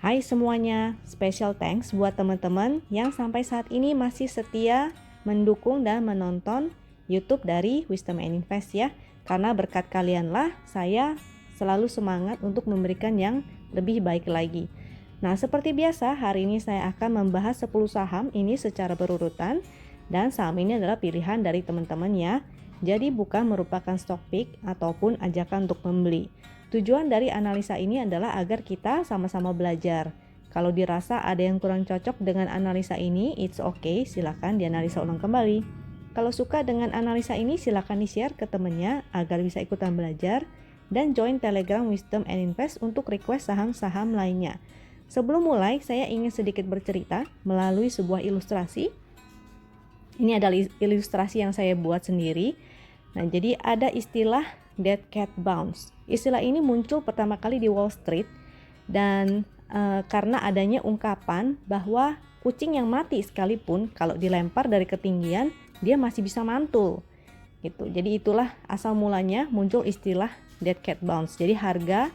Hai semuanya, special thanks buat teman-teman yang sampai saat ini masih setia mendukung dan menonton YouTube dari Wisdom and Invest ya. Karena berkat kalianlah saya selalu semangat untuk memberikan yang lebih baik lagi. Nah, seperti biasa hari ini saya akan membahas 10 saham ini secara berurutan dan saham ini adalah pilihan dari teman-teman ya. Jadi bukan merupakan stock pick ataupun ajakan untuk membeli. Tujuan dari analisa ini adalah agar kita sama-sama belajar. Kalau dirasa ada yang kurang cocok dengan analisa ini, it's okay, silakan dianalisa ulang kembali. Kalau suka dengan analisa ini, silakan di-share ke temennya agar bisa ikutan belajar dan join Telegram Wisdom and Invest untuk request saham-saham lainnya. Sebelum mulai, saya ingin sedikit bercerita melalui sebuah ilustrasi. Ini adalah ilustrasi yang saya buat sendiri. Nah, jadi ada istilah dead cat bounce. Istilah ini muncul pertama kali di Wall Street dan karena adanya ungkapan bahwa kucing yang mati sekalipun kalau dilempar dari ketinggian dia masih bisa mantul gitu. Jadi itulah asal mulanya muncul istilah dead cat bounce. Jadi harga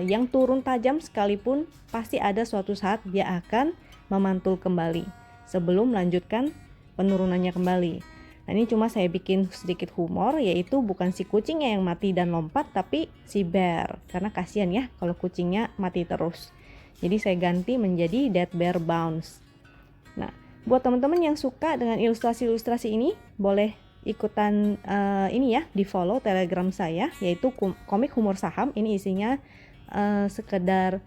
yang turun tajam sekalipun pasti ada suatu saat dia akan memantul kembali sebelum melanjutkan penurunannya kembali. Nah, ini cuma saya bikin sedikit humor, yaitu bukan si kucingnya yang mati dan lompat, tapi si bear. Karena kasihan ya kalau kucingnya mati terus. Jadi saya ganti menjadi dead bear bounce. Nah, buat teman-teman yang suka dengan ilustrasi-ilustrasi ini, boleh ikutan ini ya, di follow Telegram saya, yaitu komik humor saham. Ini isinya sekedar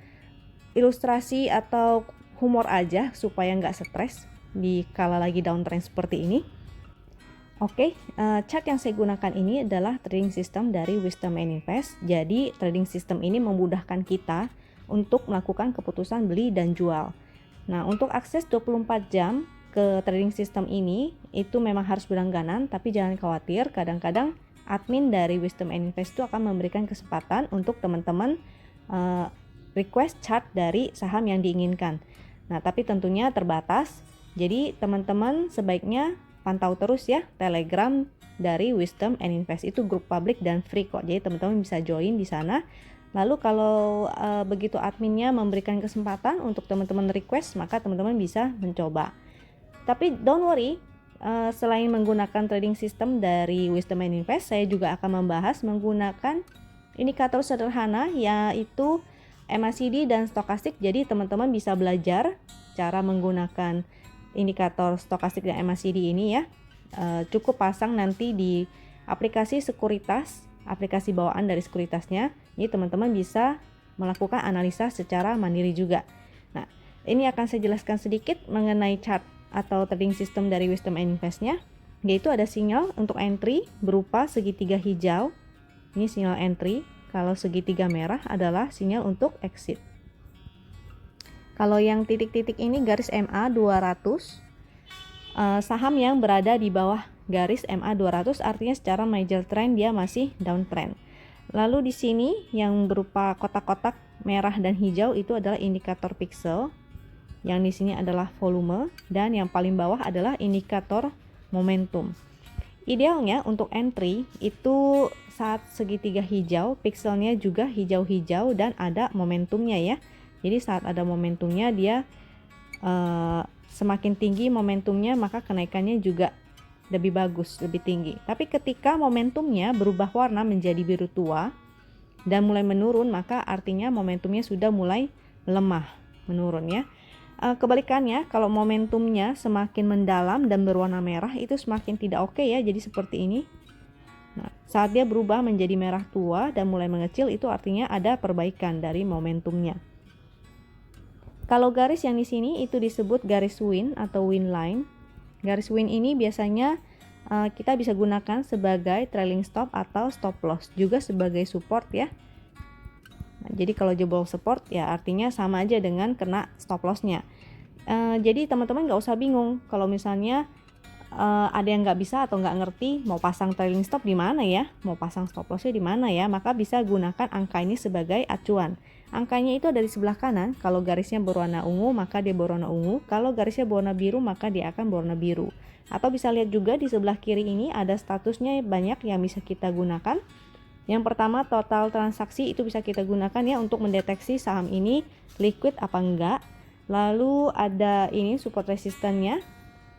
ilustrasi atau humor aja supaya nggak stres di kala lagi downtrend seperti ini. Oke, chart yang saya gunakan ini adalah trading system dari Wisdom and Invest. Jadi trading system ini memudahkan kita untuk melakukan keputusan beli dan jual. Nah, untuk akses 24 jam ke trading system ini itu memang harus berlangganan, tapi jangan khawatir, kadang-kadang admin dari Wisdom and Invest itu akan memberikan kesempatan untuk teman-teman request chart dari saham yang diinginkan. Nah, tapi tentunya terbatas. Jadi teman-teman sebaiknya pantau terus ya Telegram dari Wisdom and Invest, itu grup publik dan free kok. Jadi teman-teman bisa join di sana. Lalu kalau begitu adminnya memberikan kesempatan untuk teman-teman request, maka teman-teman bisa mencoba. Tapi don't worry, selain menggunakan trading system dari Wisdom and Invest, saya juga akan membahas menggunakan indikator sederhana yaitu MACD dan stokastik. Jadi teman-teman bisa belajar cara menggunakan indikator stokastik dan MACD ini ya. Cukup pasang nanti di aplikasi sekuritas, aplikasi bawaan dari sekuritasnya. Jadi teman-teman bisa melakukan analisa secara mandiri juga. Nah, ini akan saya jelaskan sedikit mengenai chart atau trading system dari Wisdom and Invest-nya. Yaitu ada sinyal untuk entry berupa segitiga hijau. Ini sinyal entry. Kalau segitiga merah adalah sinyal untuk exit. Kalau yang titik-titik ini garis MA 200, saham yang berada di bawah garis MA 200 artinya secara major trend dia masih downtrend. Lalu di sini yang berupa kotak-kotak merah dan hijau itu adalah indikator pixel. Yang di sini adalah volume dan yang paling bawah adalah indikator momentum. Idealnya untuk entry itu saat segitiga hijau, pixelnya juga hijau-hijau dan ada momentumnya ya. Jadi saat ada momentumnya dia semakin tinggi momentumnya maka kenaikannya juga lebih bagus, lebih tinggi. Tapi ketika momentumnya berubah warna menjadi biru tua dan mulai menurun, maka artinya momentumnya sudah mulai lemah, menurun ya. Kebalikannya, kalau momentumnya semakin mendalam dan berwarna merah itu semakin tidak oke ya, jadi seperti ini. Nah, saat dia berubah menjadi merah tua dan mulai mengecil itu artinya ada perbaikan dari momentumnya. Kalau garis yang di sini itu disebut garis win atau win line. Garis win ini biasanya kita bisa gunakan sebagai trailing stop atau stop loss, juga sebagai support ya. Nah, jadi kalau jebol support ya artinya sama aja dengan kena stop lossnya. Jadi teman-teman nggak usah bingung kalau misalnya ada yang nggak bisa atau nggak ngerti mau pasang trailing stop di mana ya, mau pasang stop lossnya di mana ya, maka bisa gunakan angka ini sebagai acuan. Angkanya itu ada di sebelah kanan. Kalau garisnya berwarna ungu maka dia berwarna ungu, kalau garisnya berwarna biru maka dia akan berwarna biru. Atau bisa lihat juga di sebelah kiri ini ada statusnya banyak yang bisa kita gunakan. Yang pertama, total transaksi itu bisa kita gunakan ya untuk mendeteksi saham ini liquid apa enggak. Lalu ada ini support resistannya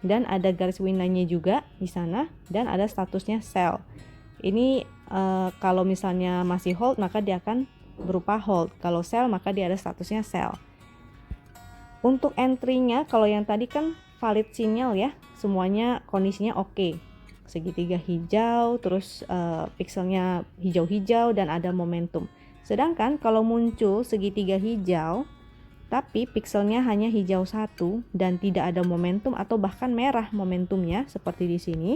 dan ada garis winline-nya juga di sana dan ada statusnya sell. Ini kalau misalnya masih hold maka dia akan berupa hold. Kalau sell maka dia ada statusnya sell. Untuk entry-nya kalau yang tadi kan valid sinyal ya, semuanya kondisinya oke. Segitiga hijau, terus pixelnya hijau-hijau dan ada momentum. Sedangkan kalau muncul segitiga hijau tapi pixelnya hanya hijau satu dan tidak ada momentum atau bahkan merah momentumnya seperti di sini.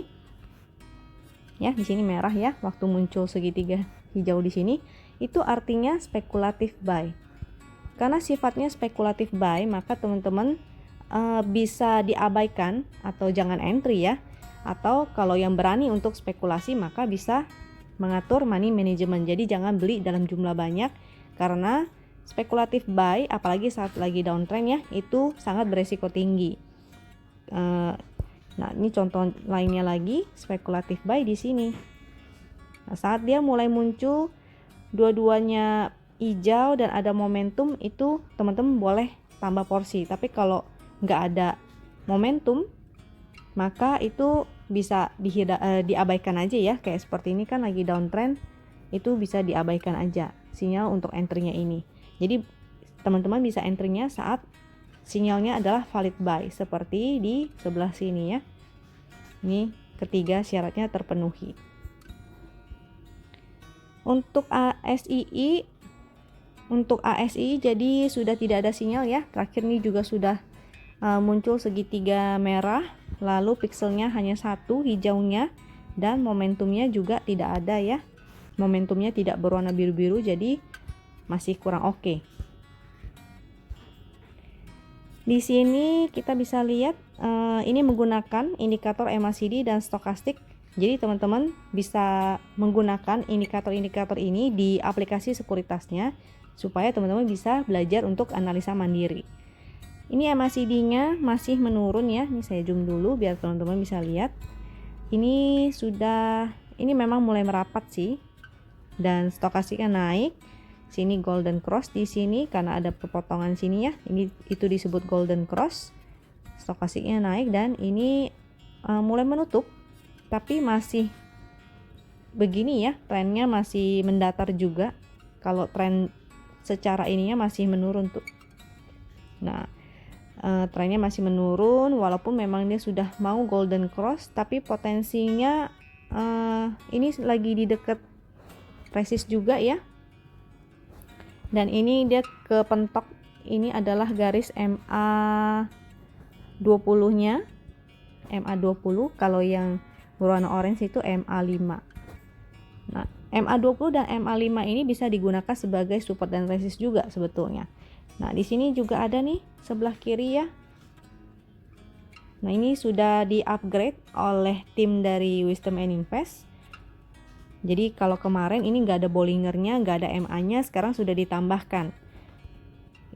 Ya, di sini merah ya waktu muncul segitiga hijau di sini, itu artinya spekulatif buy. Karena sifatnya spekulatif buy, maka teman-teman bisa diabaikan atau jangan entry ya. Atau kalau yang berani untuk spekulasi maka bisa mengatur money management. Jadi jangan beli dalam jumlah banyak karena spekulatif buy apalagi saat lagi downtrend ya, itu sangat beresiko tinggi. Nah, ini contoh lainnya lagi spekulatif buy di sini. Nah, saat dia mulai muncul dua-duanya hijau dan ada momentum, itu teman-teman boleh tambah porsi. Tapi kalau nggak ada momentum maka itu bisa diabaikan aja ya. Kayak seperti ini kan lagi downtrend, itu bisa diabaikan aja sinyal untuk entry-nya ini. Jadi teman-teman bisa entry-nya saat sinyalnya adalah valid buy seperti di sebelah sini ya. Ini ketiga syaratnya terpenuhi. Untuk ASI jadi sudah tidak ada sinyal ya. Terakhir ini juga sudah muncul segitiga merah, lalu pixelnya hanya satu hijaunya dan momentumnya juga tidak ada ya. Momentumnya tidak berwarna biru-biru, jadi masih kurang oke. Di sini kita bisa lihat ini menggunakan indikator MACD dan stokastik. Jadi teman-teman bisa menggunakan indikator-indikator ini di aplikasi sekuritasnya supaya teman-teman bisa belajar untuk analisa mandiri. Ini MACD-nya masih menurun ya. Ini saya zoom dulu biar teman-teman bisa lihat. Ini memang mulai merapat sih. Dan stokastiknya naik. Sini golden cross di sini karena ada pepotongan sini ya. Itu disebut golden cross. Stokastiknya naik dan ini mulai menutup. Tapi masih begini ya. Trennya masih mendatar juga. Kalau tren secara ininya masih menurun tuh. Nah, trennya masih menurun walaupun memang dia sudah mau golden cross, tapi potensinya ini lagi di dekat resist juga ya. Dan ini dia kepentok, ini adalah garis MA20 nya, MA20. Kalau yang berwarna orange itu MA5. Nah, MA20 dan MA5 ini bisa digunakan sebagai support dan resist juga sebetulnya. Nah, di sini juga ada nih sebelah kiri ya. Nah, ini sudah di-upgrade oleh tim dari Wisdom Invest. Jadi kalau kemarin ini nggak ada Bollingernya, nggak ada MA-nya, sekarang sudah ditambahkan.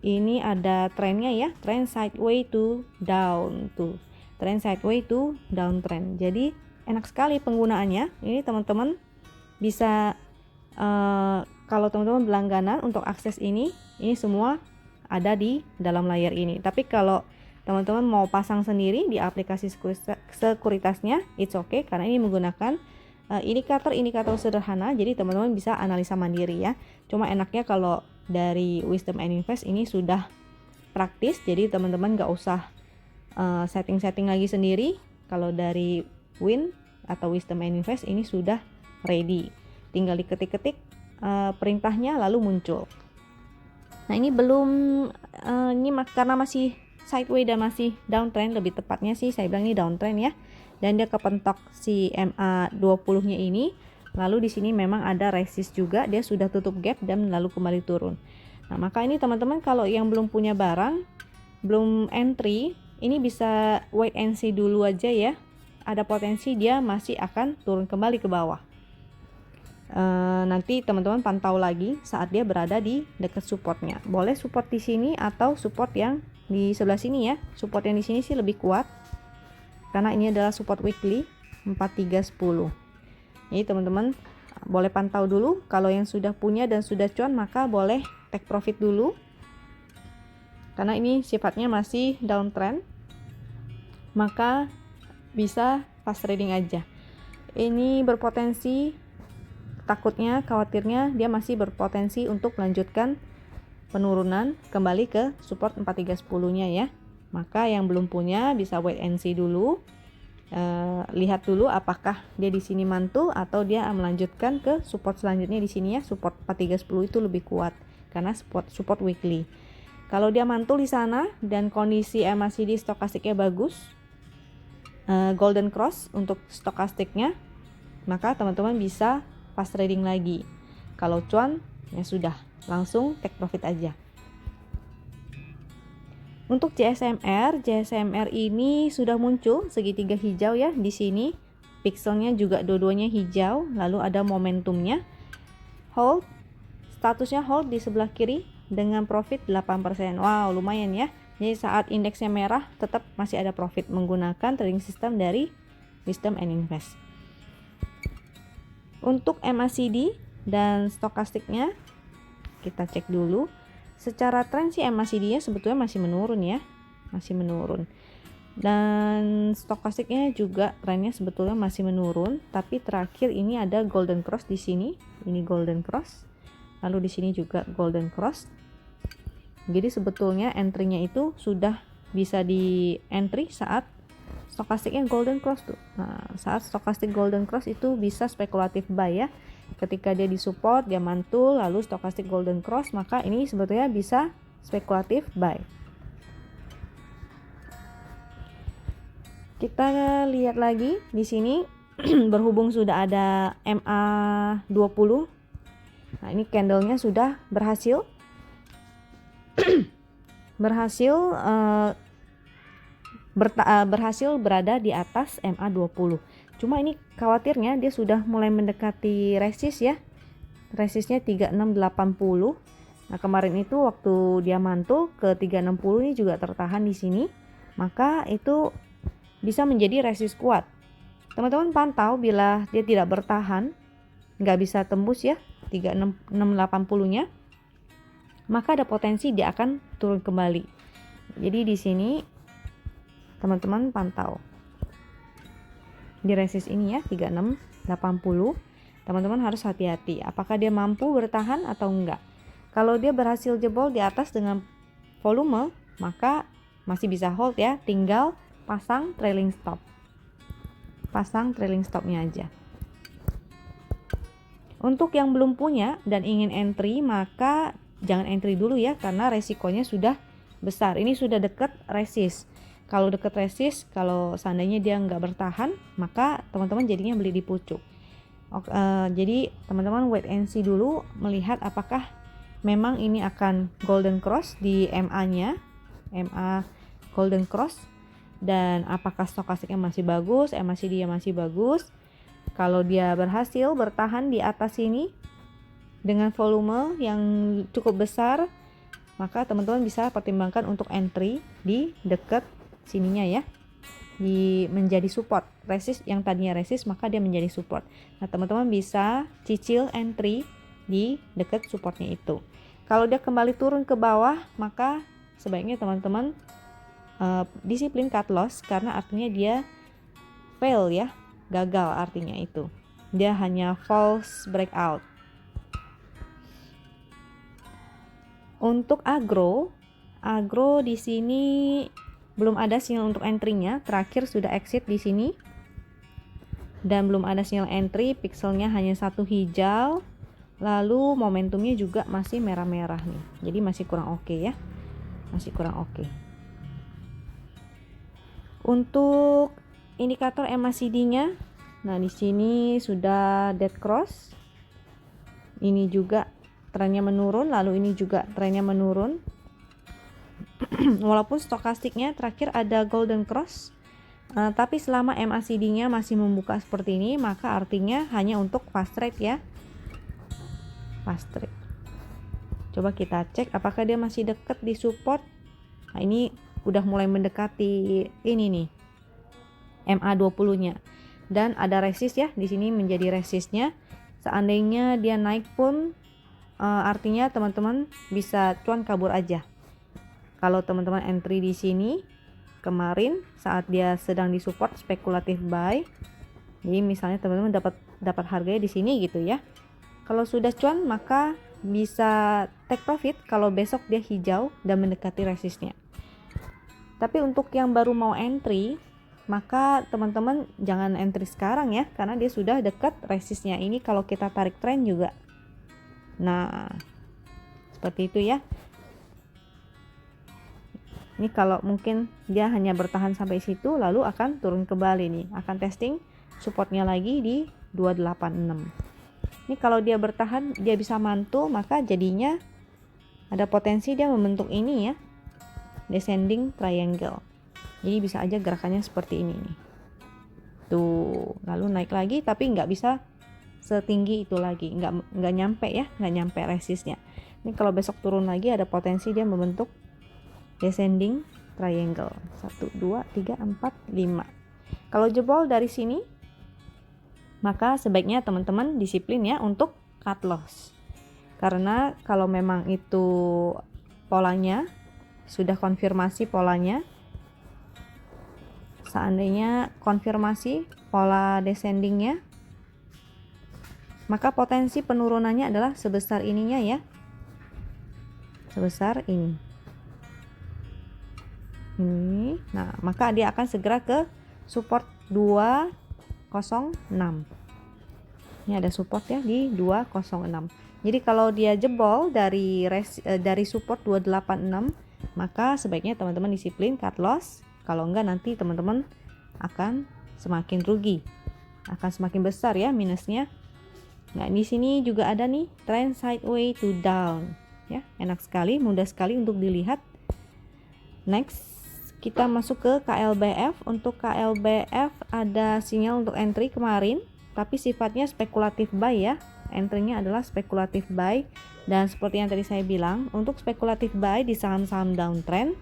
Ini ada trennya ya, trend sideways to down tuh. Trend sideways to downtrend. Jadi enak sekali penggunaannya. Ini teman-teman bisa kalau teman-teman berlangganan untuk akses ini semua ada di dalam layar ini. Tapi kalau teman-teman mau pasang sendiri di aplikasi sekuritasnya, it's okay karena ini menggunakan indikator-indikator sederhana, jadi teman-teman bisa analisa mandiri ya. Cuma enaknya kalau dari Wisdom Invest ini sudah praktis, jadi teman-teman gak usah setting-setting lagi sendiri. Kalau dari Win atau Wisdom Invest ini sudah ready, tinggal diketik-ketik perintahnya lalu muncul. Nah, ini belum karena masih sideways dan masih downtrend, lebih tepatnya sih saya bilang ini downtrend ya. Dan dia kepentok si MA20-nya ini. Lalu di sini memang ada resist juga, dia sudah tutup gap dan lalu kembali turun. Nah, maka ini teman-teman kalau yang belum punya barang, belum entry, ini bisa wait and see dulu aja ya. Ada potensi dia masih akan turun kembali ke bawah. Nanti teman-teman pantau lagi saat dia berada di dekat supportnya. Boleh support di sini atau support yang di sebelah sini ya. Support yang di sini sih lebih kuat karena ini adalah support weekly 4310. Jadi teman-teman boleh pantau dulu. Kalau yang sudah punya dan sudah cuan, maka boleh take profit dulu, karena ini sifatnya masih downtrend, maka bisa fast trading aja. Ini berpotensi, takutnya, khawatirnya dia masih berpotensi untuk melanjutkan penurunan kembali ke support 4310-nya ya. Maka yang belum punya bisa wait and see dulu. Lihat dulu apakah dia di sini mantul atau dia melanjutkan ke support selanjutnya di sini ya. Support 4310 itu lebih kuat karena support weekly. Kalau dia mantul di sana dan kondisi MACD stokastiknya bagus, golden cross untuk stokastiknya, maka teman-teman bisa fast trading lagi. Kalau cuan ya sudah, langsung take profit aja. Untuk JSMR ini sudah muncul segitiga hijau ya di sini. Pixelnya juga dua-duanya hijau, lalu ada momentumnya. Hold, statusnya hold di sebelah kiri dengan profit 8%. Wow, lumayan ya. Jadi saat indeksnya merah tetap masih ada profit menggunakan trading system dari Wisdom and Invest. Untuk MACD dan stokastiknya kita cek dulu. Secara tren sih MACD-nya sebetulnya masih menurun ya, masih menurun. Dan stokastiknya juga trennya sebetulnya masih menurun, tapi terakhir ini ada golden cross di sini. Ini golden cross. Lalu di sini juga golden cross. Jadi sebetulnya entry-nya itu sudah bisa di entry saat stokastiknya golden cross tuh. Nah, saat stokastik golden cross itu bisa spekulatif buy ya. Ketika dia disupport, dia mantul, lalu stokastik golden cross, maka ini sebetulnya bisa spekulatif buy. Kita lihat lagi di sini berhubung sudah ada MA20. Nah, ini candlenya sudah berhasil berhasil berada di atas MA20. Cuma ini khawatirnya dia sudah mulai mendekati resist ya. Resistnya 3680. Nah, kemarin itu waktu dia mantul ke 360 ini juga tertahan di sini. Maka itu bisa menjadi resist kuat. Teman-teman pantau bila dia tidak bertahan, nggak bisa tembus ya 3680-nya, maka ada potensi dia akan turun kembali. Jadi di sini teman-teman pantau di resist ini ya 3680. Teman-teman harus hati-hati apakah dia mampu bertahan atau enggak. Kalau dia berhasil jebol di atas dengan volume, maka masih bisa hold ya, tinggal pasang trailing stop. Pasang trailing stopnya aja. Untuk yang belum punya dan ingin entry, maka jangan entry dulu ya, karena resikonya sudah besar. Ini sudah dekat resist. Kalau dekat resist, kalau seandainya dia nggak bertahan, maka teman-teman jadinya beli di pucuk. Jadi teman-teman wait and see dulu, melihat apakah memang ini akan golden cross di MA-nya, MA golden cross, dan apakah stokastiknya masih bagus, MACD-nya masih bagus. Kalau dia berhasil bertahan di atas sini dengan volume yang cukup besar, maka teman-teman bisa pertimbangkan untuk entry di dekat sininya ya, di menjadi support. Resist yang tadinya resist, maka dia menjadi support. Nah, teman-teman bisa cicil entry di dekat supportnya itu. Kalau dia kembali turun ke bawah, maka sebaiknya teman-teman disiplin cut loss, karena artinya dia fail ya, gagal artinya itu. Dia hanya false breakout. Untuk agro di sini belum ada sinyal untuk entry-nya, terakhir sudah exit di sini. Dan belum ada sinyal entry, pixelnya hanya satu hijau. Lalu momentumnya juga masih merah-merah nih. Jadi masih kurang oke ya. Masih kurang oke. Untuk indikator MACD-nya, nah di sini sudah dead cross. Ini juga trennya menurun, lalu ini juga trennya menurun. Walaupun stokastiknya terakhir ada golden cross, tapi selama MACD-nya masih membuka seperti ini, maka artinya hanya untuk fast trade ya. Fast trade. Coba kita cek apakah dia masih dekat di support. Nah, ini udah mulai mendekati ini nih, MA20-nya. Dan ada resist ya, di sini menjadi resistnya Seandainya dia naik pun artinya teman-teman bisa cuan kabur aja. Kalau teman-teman entry di sini kemarin saat dia sedang disupport spekulatif buy, jadi misalnya teman-teman dapat harganya di sini gitu ya. Kalau sudah cuan maka bisa take profit kalau besok dia hijau dan mendekati resistnya. Tapi untuk yang baru mau entry, maka teman-teman jangan entry sekarang ya, karena dia sudah dekat resistnya. Ini kalau kita tarik tren juga. Nah, seperti itu ya. Ini kalau mungkin dia hanya bertahan sampai situ lalu akan turun kembali nih, akan testing supportnya lagi di 286. Ini kalau dia bertahan, dia bisa mantul, maka jadinya ada potensi dia membentuk ini ya, descending triangle. Jadi bisa aja gerakannya seperti ini nih. Tuh, lalu naik lagi tapi nggak bisa setinggi itu lagi, nggak nyampe ya, nggak nyampe resistnya. Ini kalau besok turun lagi ada potensi dia membentuk descending triangle. 1, 2, 3, 4, 5. Kalau jebol dari sini, maka sebaiknya teman-teman disiplin ya untuk cut loss. Karena kalau memang itu polanya, sudah konfirmasi polanya, seandainya konfirmasi pola descendingnya, maka potensi penurunannya adalah sebesar ininya ya, sebesar ini. Nah maka dia akan segera ke support 206. Ini ada support ya di 206. Jadi kalau dia jebol dari support 286, maka sebaiknya teman-teman disiplin cut loss. Kalau enggak nanti teman-teman akan semakin rugi, akan semakin besar ya minusnya. Nah di sini juga ada nih trend sideways to down ya, enak sekali, mudah sekali untuk dilihat. Next kita masuk ke KLBF. Untuk KLBF ada sinyal untuk entry kemarin, tapi sifatnya spekulatif buy ya. Entry-nya adalah spekulatif buy, dan seperti yang tadi saya bilang, untuk spekulatif buy di saham-saham downtrend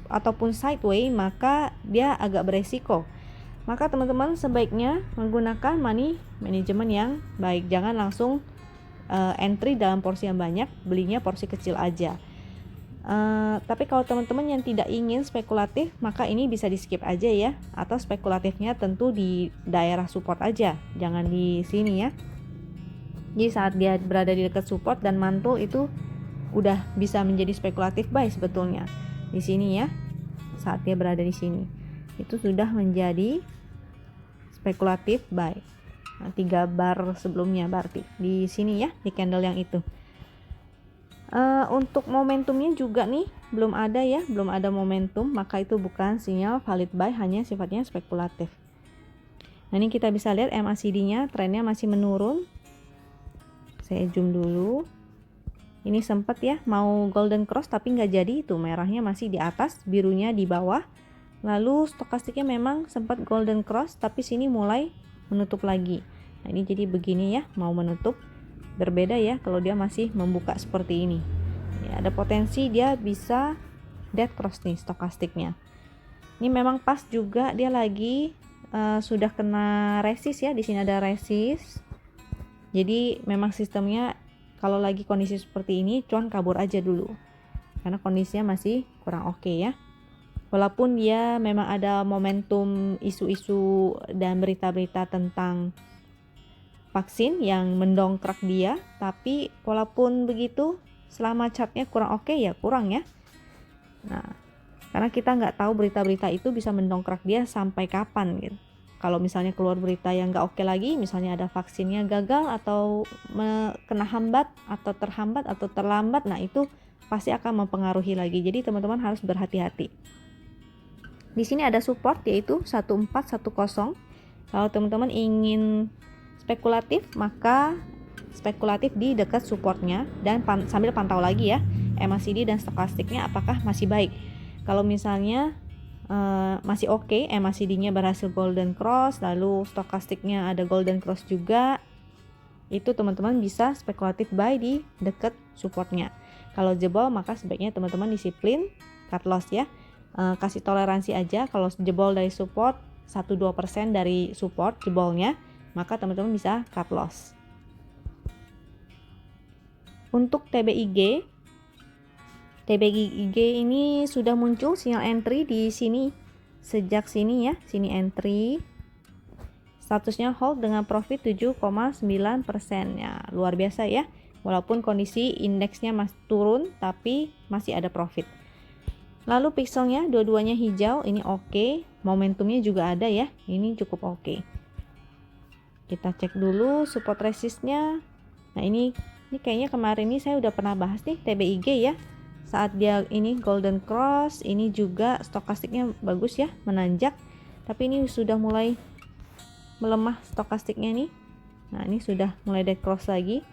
ataupun sideways, maka dia agak beresiko. Maka teman-teman sebaiknya menggunakan money management yang baik. Jangan langsung entry dalam porsi yang banyak, belinya porsi kecil aja. Tapi kalau teman-teman yang tidak ingin spekulatif, maka ini bisa di skip aja ya, atau spekulatifnya tentu di daerah support aja, jangan di sini ya. Jadi saat dia berada di dekat support dan mantul itu udah bisa menjadi spekulatif buy sebetulnya. Di sini ya, saat dia berada di sini itu sudah menjadi spekulatif buy. Nah, 3 bar sebelumnya berarti di sini ya, di candle yang itu. Untuk momentumnya juga nih belum ada ya, belum ada momentum, maka itu bukan sinyal valid buy, hanya sifatnya spekulatif. Nah ini kita bisa lihat MACD-nya trennya masih menurun. Saya zoom dulu. Ini sempat ya mau golden cross tapi nggak jadi, itu merahnya masih di atas, birunya di bawah. Lalu stokastiknya memang sempat golden cross tapi sini mulai menutup lagi. Nah ini jadi begini ya, mau menutup. Berbeda ya kalau dia masih membuka seperti ini ya, ada potensi dia bisa dead cross nih stokastiknya. Ini memang pas juga dia lagi sudah kena resist ya, di sini ada resist. Jadi memang sistemnya kalau lagi kondisi seperti ini cuan kabur aja dulu karena kondisinya masih kurang oke ya. Walaupun dia memang ada momentum isu-isu dan berita-berita tentang vaksin yang mendongkrak dia, tapi walaupun begitu selama chartnya kurang oke ya kurang ya. Nah karena kita nggak tahu berita-berita itu bisa mendongkrak dia sampai kapan gitu. Kalau misalnya keluar berita yang nggak oke lagi, misalnya ada vaksinnya gagal atau kena hambat atau terhambat atau terlambat, nah itu pasti akan mempengaruhi lagi. Jadi teman-teman harus berhati-hati. Di sini ada support yaitu 1410. Kalau teman-teman ingin spekulatif, maka spekulatif di dekat supportnya dan sambil pantau lagi ya MACD dan stokastiknya apakah masih baik. Kalau misalnya masih oke, MACD-nya berhasil golden cross, lalu stokastiknya ada golden cross juga, itu teman-teman bisa spekulatif buy di dekat supportnya. Kalau jebol maka sebaiknya teman-teman disiplin cut loss ya. Kasih toleransi aja, kalau jebol dari support 1-2% dari support jebolnya, maka teman-teman bisa cut loss. Untuk TBIG ini sudah muncul sinyal entry di sini sejak sini ya, sini entry. Statusnya hold dengan profit 7,9% ya, luar biasa ya. Walaupun kondisi indeksnya masih turun tapi masih ada profit. Lalu pixelnya dua-duanya hijau, ini oke. Momentumnya juga ada ya, ini cukup oke. Kita cek dulu support resistnya. Nah ini kayaknya kemarin ini saya udah pernah bahas nih TBIG ya. Saat dia ini golden cross, ini juga stokastiknya bagus ya, menanjak. Tapi ini sudah mulai melemah stokastiknya nih. Nah ini sudah mulai dead cross lagi.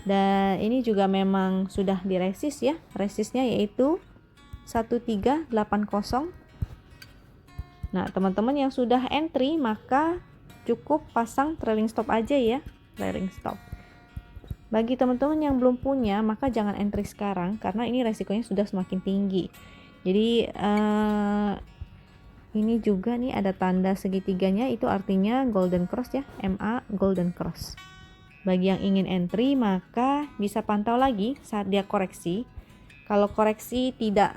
Dan ini juga memang sudah diresist ya. Resistnya yaitu 1380. Nah teman-teman yang sudah entry maka cukup pasang trailing stop aja ya, trailing stop. Bagi teman-teman yang belum punya, maka jangan entry sekarang karena ini resikonya sudah semakin tinggi. Jadi ini juga nih ada tanda segitiganya, itu artinya golden cross ya, MA golden cross. Bagi yang ingin entry maka bisa pantau lagi saat dia koreksi. Kalau koreksi tidak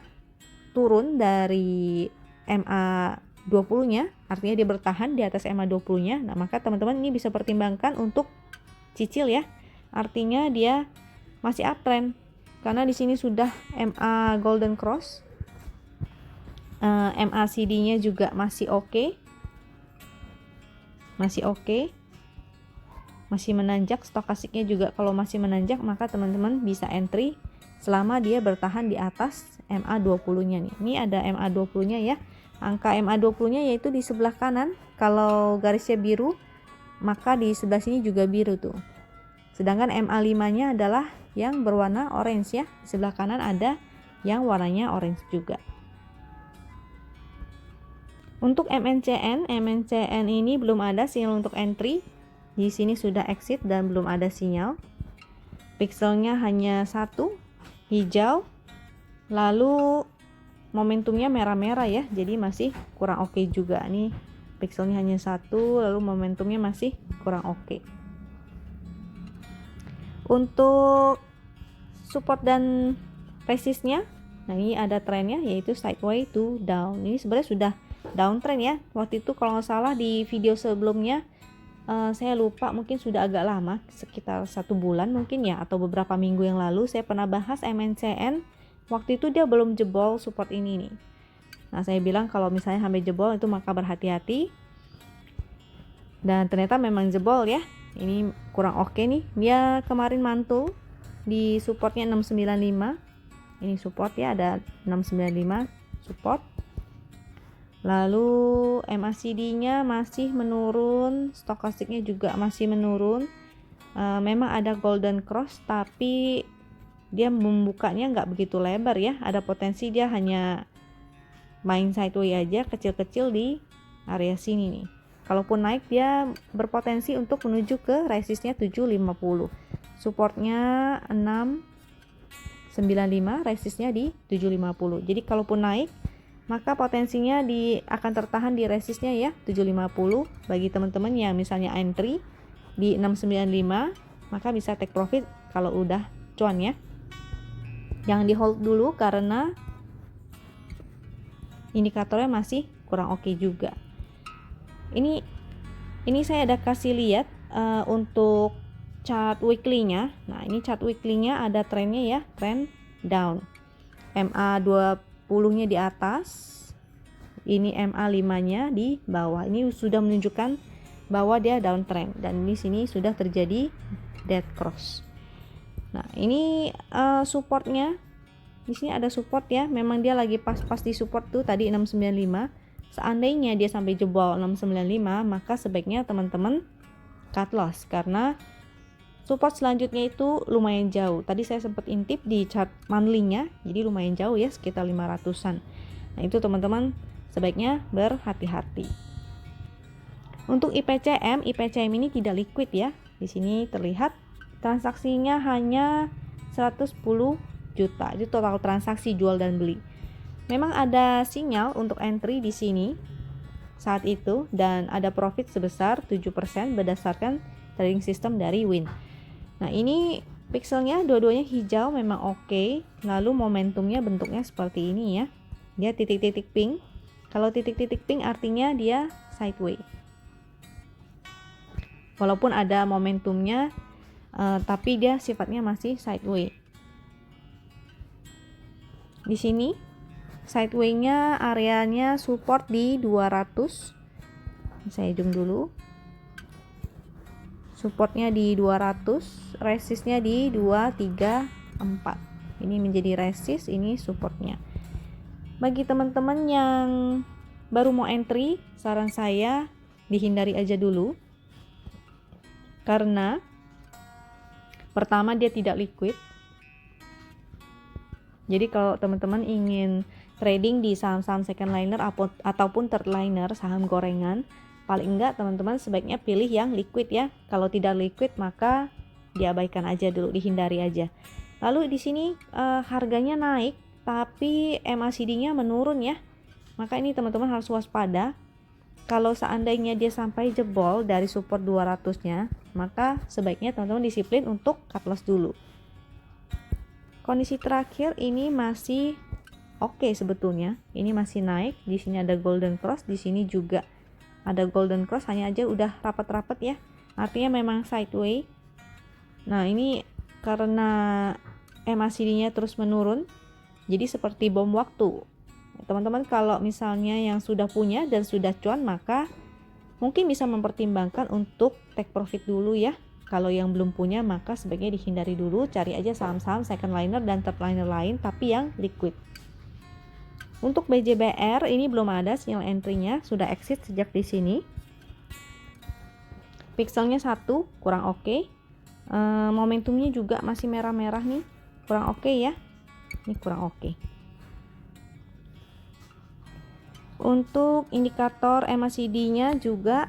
turun dari MA 20-nya, artinya dia bertahan di atas MA 20-nya, nah maka teman-teman ini bisa pertimbangkan untuk cicil ya. Artinya dia masih uptrend karena di sini sudah MA golden cross, MACD-nya juga masih oke, masih menanjak. Stokastiknya juga kalau masih menanjak maka teman-teman bisa entry selama dia bertahan di atas MA 20-nya nih. Ini ada MA 20-nya ya. Angka MA 20-nya yaitu di sebelah kanan. Kalau garisnya biru maka di sebelah sini juga biru tuh. Sedangkan MA5-nya adalah yang berwarna orange ya. Di sebelah kanan ada yang warnanya orange juga. Untuk MNCN ini belum ada sinyal untuk entry. Di sini sudah exit dan belum ada sinyal. Pixelnya hanya satu, hijau. Lalu momentumnya merah-merah ya. Jadi masih kurang oke juga. Nih pixelnya hanya satu, lalu momentumnya masih kurang oke. Untuk support dan resistnya, nah ini ada trennya yaitu sideways to down. Ini sebenarnya sudah downtrend ya. Waktu itu kalau nggak salah di video sebelumnya saya lupa, mungkin sudah agak lama, sekitar 1 bulan mungkin ya, atau beberapa minggu yang lalu saya pernah bahas MNCN. Waktu itu dia belum jebol support ini nih. Nah saya bilang kalau misalnya sampai jebol itu maka berhati-hati. Dan ternyata memang jebol ya. Ini kurang oke nih. Dia kemarin mantul di supportnya 695. Ini support ya, ada 695 support. Lalu MACD-nya masih menurun, stokastiknya juga masih menurun. Memang ada golden cross tapi dia membukanya nggak begitu lebar ya. Ada potensi dia hanya main sideways aja, kecil-kecil di area sini nih. Kalaupun naik dia berpotensi untuk menuju ke resistnya 750. Supportnya 695, resistnya di 750. Jadi kalaupun naik maka potensinya akan tertahan di resistnya ya 750. Bagi teman-teman yang misalnya entry di 695 maka bisa take profit kalau udah cuan ya. Jangan di hold dulu karena indikatornya masih kurang oke juga. Ini saya ada kasih lihat untuk chart weekly-nya. Nah, ini chart weekly-nya ada trennya ya, trend down. MA 20-nya di atas. Ini MA 5-nya di bawah. Ini sudah menunjukkan bahwa dia downtrend dan di sini sudah terjadi dead cross. Nah, ini supportnya. Di sini ada support ya. Memang dia lagi pas-pas di support tuh tadi 695. Seandainya dia sampai jebol 695, maka sebaiknya teman-teman cut loss karena support selanjutnya itu lumayan jauh. Tadi saya sempat intip di chart monthly-nya, jadi lumayan jauh ya, sekitar 500-an. Nah, itu teman-teman sebaiknya berhati-hati. Untuk IPCM ini tidak liquid ya. Di sini terlihat transaksinya hanya 110 juta. Itu total transaksi jual dan beli. Memang ada sinyal untuk entry di sini saat itu dan ada profit sebesar 7% berdasarkan trading system dari Win. Nah, ini pixelnya dua-duanya hijau memang oke. Lalu momentumnya bentuknya seperti ini ya. Dia titik-titik pink. Kalau titik-titik pink artinya dia sideways. Walaupun ada momentumnya, tapi dia sifatnya masih sideways. Di sini sideways-nya areanya support di 200. Saya zoom dulu. Supportnya di 200, resistnya di 234. Ini menjadi resist, ini supportnya. Bagi teman-teman yang baru mau entry, saran saya dihindari aja dulu. Karena pertama dia tidak liquid. Jadi kalau teman-teman ingin trading di saham-saham second liner ataupun third liner, saham gorengan, paling enggak teman-teman sebaiknya pilih yang liquid ya. Kalau tidak liquid maka diabaikan aja dulu, dihindari aja. Lalu di sini harganya naik tapi MACD-nya menurun ya. Maka ini teman-teman harus waspada. Kalau seandainya dia sampai jebol dari support 200-nya, maka sebaiknya teman-teman disiplin untuk cut loss dulu. Kondisi terakhir ini masih oke sebetulnya. Ini masih naik. Di sini ada golden cross, di sini juga ada golden cross, hanya aja udah rapat-rapat ya. Artinya memang sideways. Nah, ini karena MACD-nya terus menurun, jadi seperti bom waktu. Teman-teman kalau misalnya yang sudah punya dan sudah cuan, maka mungkin bisa mempertimbangkan untuk take profit dulu ya. Kalau yang belum punya maka sebaiknya dihindari dulu, cari aja saham-saham second liner dan third liner lain tapi yang liquid. Untuk BJBR ini belum ada sinyal entry-nya, sudah exit sejak di sini. Pixelnya 1 kurang oke. Momentumnya juga masih merah-merah nih, kurang oke ya. Ini kurang oke. Untuk indikator MACD-nya juga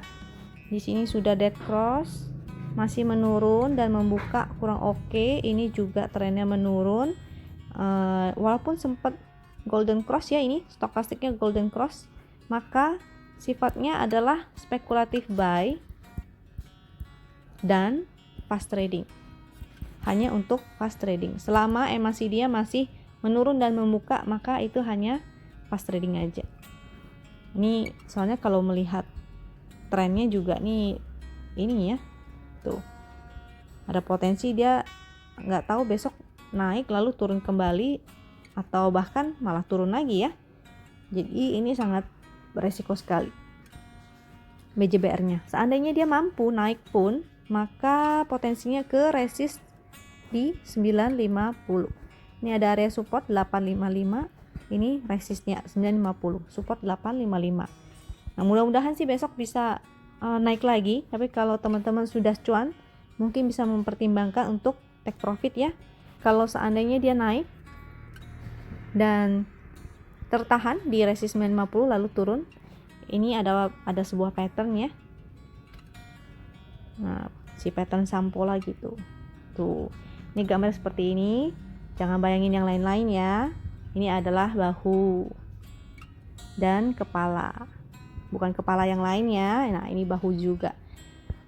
di sini sudah dead cross, masih menurun dan membuka kurang oke. Ini juga trennya menurun. Walaupun sempat golden cross ya, ini stokastiknya golden cross, maka sifatnya adalah spekulatif buy dan fast trading. Hanya untuk fast trading. Selama MACD-nya masih menurun dan membuka, maka itu hanya fast trading aja. Ini soalnya kalau melihat trennya juga nih, ini ya, tuh ada potensi dia nggak tahu besok naik lalu turun kembali atau bahkan malah turun lagi ya. Jadi ini sangat beresiko sekali BJBR-nya. Seandainya dia mampu naik pun, maka potensinya ke resist di 950. Ini ada area support 855. Ini resistnya 950, support 855. Nah, mudah-mudahan sih besok bisa naik lagi. Tapi kalau teman-teman sudah cuan, mungkin bisa mempertimbangkan untuk take profit ya. Kalau seandainya dia naik dan tertahan di resist 950 lalu turun, ini ada sebuah pattern ya. Nah, si pattern sampola gitu. Tuh, ini gambar seperti ini. Jangan bayangin yang lain-lain ya. Ini adalah bahu dan kepala, bukan kepala yang lain ya. Nah, ini bahu juga.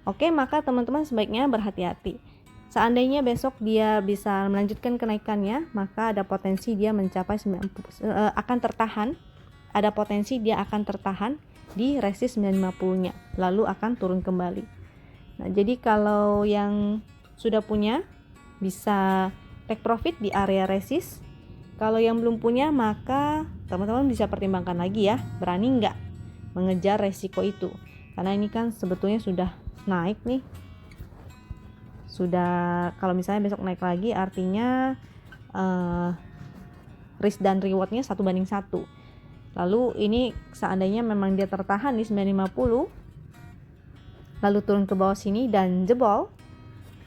Oke, maka teman-teman sebaiknya berhati-hati. Seandainya besok dia bisa melanjutkan kenaikannya, maka ada potensi dia mencapai akan tertahan. Ada potensi dia akan tertahan di resist 950-nya, lalu akan turun kembali. Nah, jadi kalau yang sudah punya bisa take profit di area resist. Kalau yang belum punya, maka teman-teman bisa pertimbangkan lagi ya, berani nggak mengejar resiko itu. Karena ini kan sebetulnya sudah naik nih. Sudah, kalau misalnya besok naik lagi artinya risk dan rewardnya 1:1. Lalu ini seandainya memang dia tertahan di 950, lalu turun ke bawah sini dan jebol,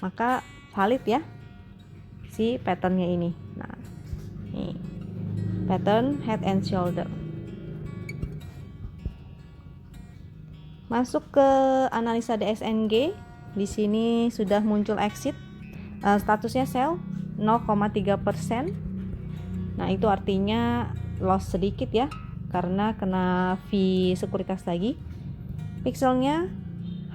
maka valid ya si patternnya ini. Nah, nih, pattern head and shoulder. Masuk ke analisa DXNG. Di sini sudah muncul exit. Statusnya sell 0,3%. Nah, itu artinya loss sedikit ya. karena kena fee sekuritas lagi. Pixelnya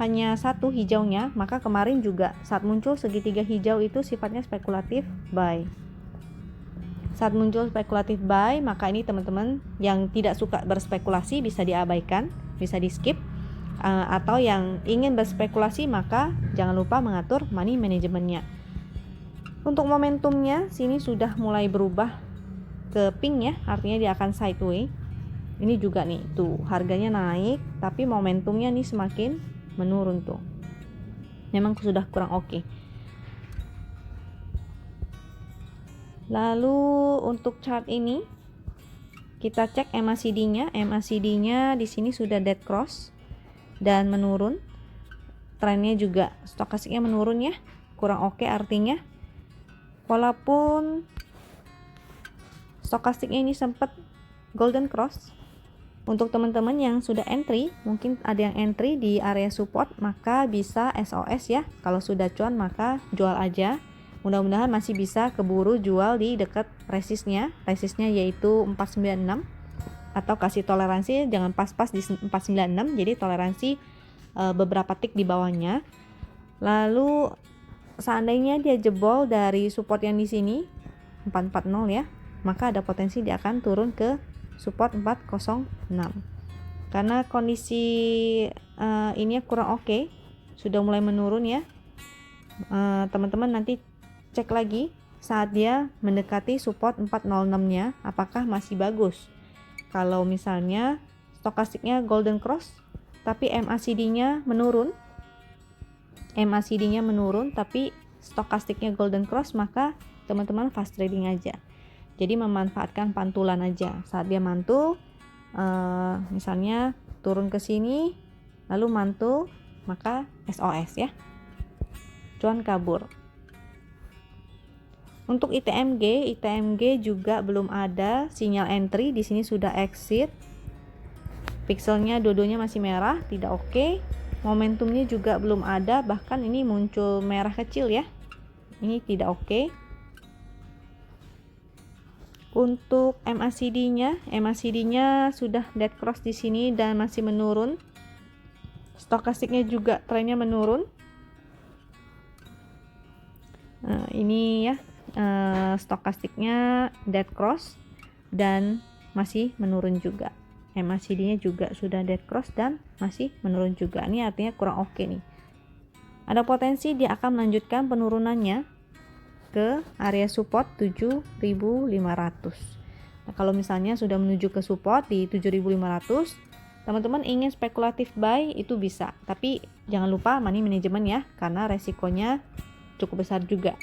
hanya satu hijaunya, maka kemarin juga saat muncul segitiga hijau itu sifatnya spekulatif buy. Saat muncul spekulatif buy, maka ini teman-teman yang tidak suka berspekulasi bisa diabaikan, bisa di skip. Atau yang ingin berspekulasi maka jangan lupa mengatur money manajemennya. Untuk momentumnya sini sudah mulai berubah ke pink ya, artinya dia akan sideways. Ini juga nih, tuh harganya naik tapi momentumnya nih semakin menurun tuh. Memang sudah kurang oke. Lalu untuk chart ini kita cek MACD-nya. MACD-nya di sini sudah dead cross dan menurun. Trennya juga stokastiknya menurun ya, kurang oke artinya. Walaupun stokastiknya ini sempat golden cross. Untuk teman-teman yang sudah entry, mungkin ada yang entry di area support, maka bisa SOS ya. Kalau sudah cuan maka jual aja. Mudah-mudahan masih bisa keburu jual di dekat resistnya. Resistnya yaitu 496, atau kasih toleransi jangan pas-pas di 496, jadi toleransi beberapa tick di bawahnya. Lalu seandainya dia jebol dari support yang di sini 440 ya, maka ada potensi dia akan turun ke support 406. Karena kondisi ini kurang oke, sudah mulai menurun ya. Teman-teman nanti cek lagi saat dia mendekati support 406-nya apakah masih bagus. Kalau misalnya stokastiknya golden cross tapi MACD-nya menurun, tapi stokastiknya golden cross, maka teman-teman fast trading aja. Jadi memanfaatkan pantulan aja. Saat dia mantul, misalnya turun ke sini, lalu mantul, maka SOS ya. Cuan kabur. Untuk ITMG juga belum ada sinyal entry. Di sini sudah exit. Pixelnya dua-duanya masih merah, tidak oke. Momentumnya juga belum ada, bahkan ini muncul merah kecil ya. Ini tidak oke. Untuk MACD-nya sudah dead cross di sini dan masih menurun. Stokastiknya juga trennya menurun. Nah, ini ya, stokastiknya dead cross dan masih menurun juga. MACD-nya juga sudah dead cross dan masih menurun juga. Ini artinya kurang oke nih. Ada potensi dia akan melanjutkan penurunannya ke area support 7.500. Nah, kalau misalnya sudah menuju ke support di 7.500, teman-teman ingin spekulatif buy itu bisa, tapi jangan lupa money management ya, karena resikonya cukup besar juga.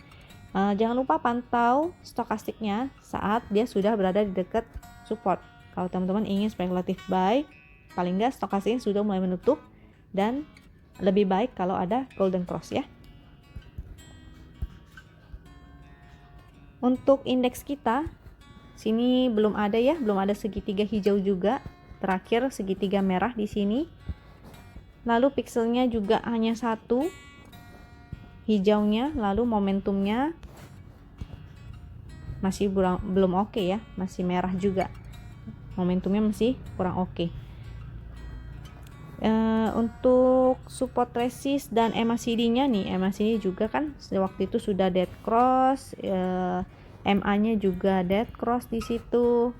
Jangan lupa pantau stokastiknya saat dia sudah berada di dekat support. Kalau teman-teman ingin spekulatif buy, paling nggak stokastiknya sudah mulai menutup, dan lebih baik kalau ada golden cross ya. Untuk indeks kita, sini belum ada ya, belum ada segitiga hijau juga. Terakhir segitiga merah di sini. Lalu pixelnya juga hanya satu hijaunya, lalu momentumnya masih belum oke ya, masih merah juga. Momentumnya masih kurang oke. Untuk support resist dan MACD-nya nih, MACD juga kan waktu itu sudah dead cross, MA-nya juga dead cross di situ,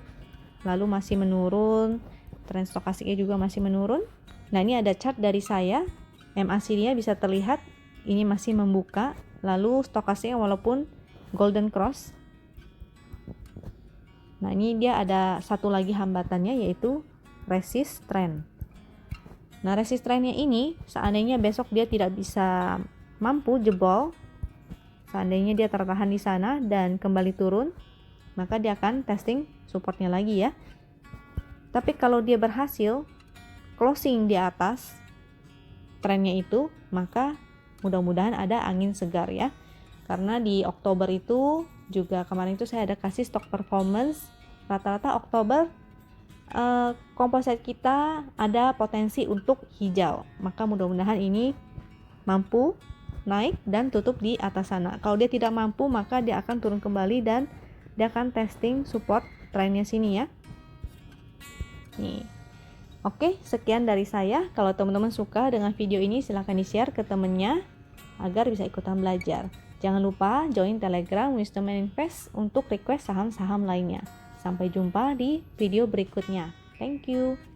lalu masih menurun, tren stokastiknya juga masih menurun. Nah, ini ada chart dari saya, MACD-nya bisa terlihat ini masih membuka, lalu stokastiknya walaupun golden cross. Nah, ini dia ada satu lagi hambatannya yaitu resist trend. Nah, resist trendnya ini seandainya besok dia tidak bisa mampu jebol, seandainya dia tertahan di sana dan kembali turun, maka dia akan testing supportnya lagi ya. Tapi kalau dia berhasil closing di atas trennya itu, maka mudah-mudahan ada angin segar ya. Karena di Oktober itu juga kemarin itu saya ada kasih stock performance, rata-rata Oktober komposit kita ada potensi untuk hijau, maka mudah-mudahan ini mampu naik dan tutup di atas sana. Kalau dia tidak mampu, maka dia akan turun kembali dan dia akan testing support trennya sini ya. Nih. Oke, sekian dari saya. Kalau teman-teman suka dengan video ini, silahkan di-share ke temennya agar bisa ikutan belajar. Jangan lupa join Telegram Wisdom and Invest untuk request saham-saham lainnya. Sampai jumpa di video berikutnya. Thank you.